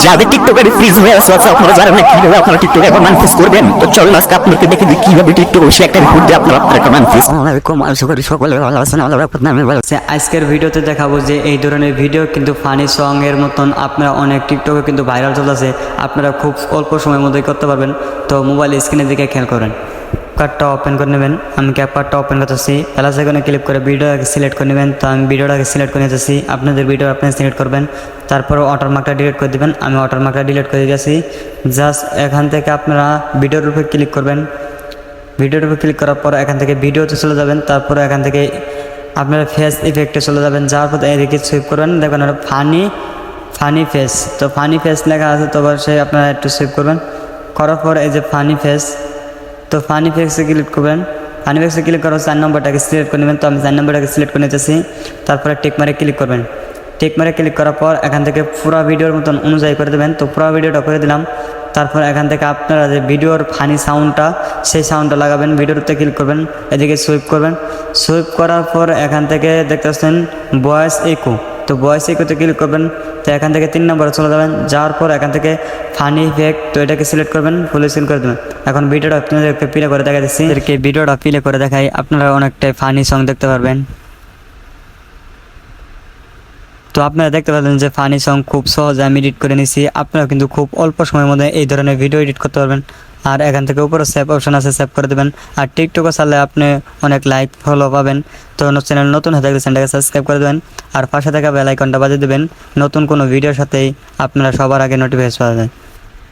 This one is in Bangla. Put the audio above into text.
যাদের টিকটকারে ফ্রিজ হয়ে আছে আপনারা জানেন না কিভাবে আপনারা টিকটকে এখন ম্যানিফেস্ট করবেন। তো চলুন আজকে আপনাদেরকে দেখে দিই কিভাবে টিকটক বসে একটা রিপোর্ট দিয়ে আপনারা একটা ম্যানিফেস্ট। আসসালামু আলাইকুম সকলে ভালো আছেন। আমি ভালো আছি। আজকের ভিডিওতে দেখাবো যে এই ধরনের ভিডিও কিন্তু ফানি সং এর মতন আপনারা অনেক টিকটকে কিন্তু ভাইরাল চলতেছে, আপনারা খুব অল্প সময়ের মধ্যেই করতে পারবেন। তো মোবাইল স্ক্রিনের দিকে খেয়াল করেন, কাটটা ওপেন করে নেবেন। আমি ক্যাপকাটটা ওপেন করতেছি, প্লাস আইকনে ক্লিক করে ভিডিওটাকে সিলেক্ট করে নেবেন। তো আমি ভিডিওটাকে সিলেক্ট করে নিতেছি, আপনাদের ভিডিও আপনি সিলেক্ট করবেন। তারপর ওয়াটারমার্কটা ডিলিট করে দেবেন, আমি ওয়াটারমার্কটা ডিলিট করে দিয়েছি। জাস্ট এখান থেকে আপনারা ভিডিওর উপরে ক্লিক করবেন। ভিডিওর উপরে ক্লিক করার পর এখান থেকে ভিডিওতে চলে যাবেন। তারপরে এখান থেকে আপনারা ফেস ইফেক্টে চলে যাবেন, যাওয়ার পর এদিকে সুইপ করবেন। দেখবেন ওটা ফানি ফেস, তো ফানি ফেস লেখা আছে, তো অবশ্যই আপনারা একটু সুইপ করবেন। করার পর এই যে ফানি ফেস, তো ফানি ফেসে ক্লিক করবেন। ফানি ফেসে ক্লিক করার 4 নম্বরটাকে সিলেক্ট করে নেবেন। তো আমি 4 নম্বরটাকে সিলেক্ট করে নিতেছি। তারপরে টিক মারে ক্লিক করবেন। টিক মারে ক্লিক করার পর এখান থেকে পুরো ভিডিওর মতন অনুযায়ী করে দেবেন। তো পুরো ভিডিওটা করে দিলাম। তারপর এখান থেকে আপনারা যে ভিডিওর ফানি সাউন্ডটা, সেই সাউন্ডটা লাগাবেন। ভিডিওতে ক্লিক করবেন, এদিকে সুইপ করবেন। সুইপ করার পর এখান থেকে দেখতে পাচ্ছেন ভয়েস ইকো, তো ভয়েস ইকোতে ক্লিক করবেন। তো এখান থেকে 3 নম্বরে চলে যাবেন। যাওয়ার পর এখান থেকে ফানি ইফেক্ট, তো এটাকে সিলেক্ট করবেন, ফুল স্ক্রিন করে দেবেন। এখন ভিডিওটা আপনাদেরকে প্লে করে দেখা দিচ্ছি। ভিডিওটা প্লে করে দেখাই, আপনারা অনেকটাই ফানি সং দেখতে পারবেন। তো আপনারা দেখতে পাচ্ছেন যে ফানি সং খুব সহজে আমি এডিট করে নিছি। আপনারা কিন্তু খুব অল্প সময়ের মধ্যে এই ধরনের ভিডিও এডিট করতে পারবেন। আর এখান থেকে উপরে সেভ অপশন আছে, সেভ করে দেবেন। আর টিকটকে চাইলে আপনি অনেক লাইক ফলো পাবেন। তো চ্যানেল নতুন হয়ে থাকলে চ্যানেলটাকে সাবস্ক্রাইব করে দেবেন। আর পাশে থাকা বেল আইকনটা বাজিয়ে দেবেন, নতুন কোনো ভিডিওর সাথেই আপনারা সবার আগে নোটিফিকেশন পাওয়া যায়।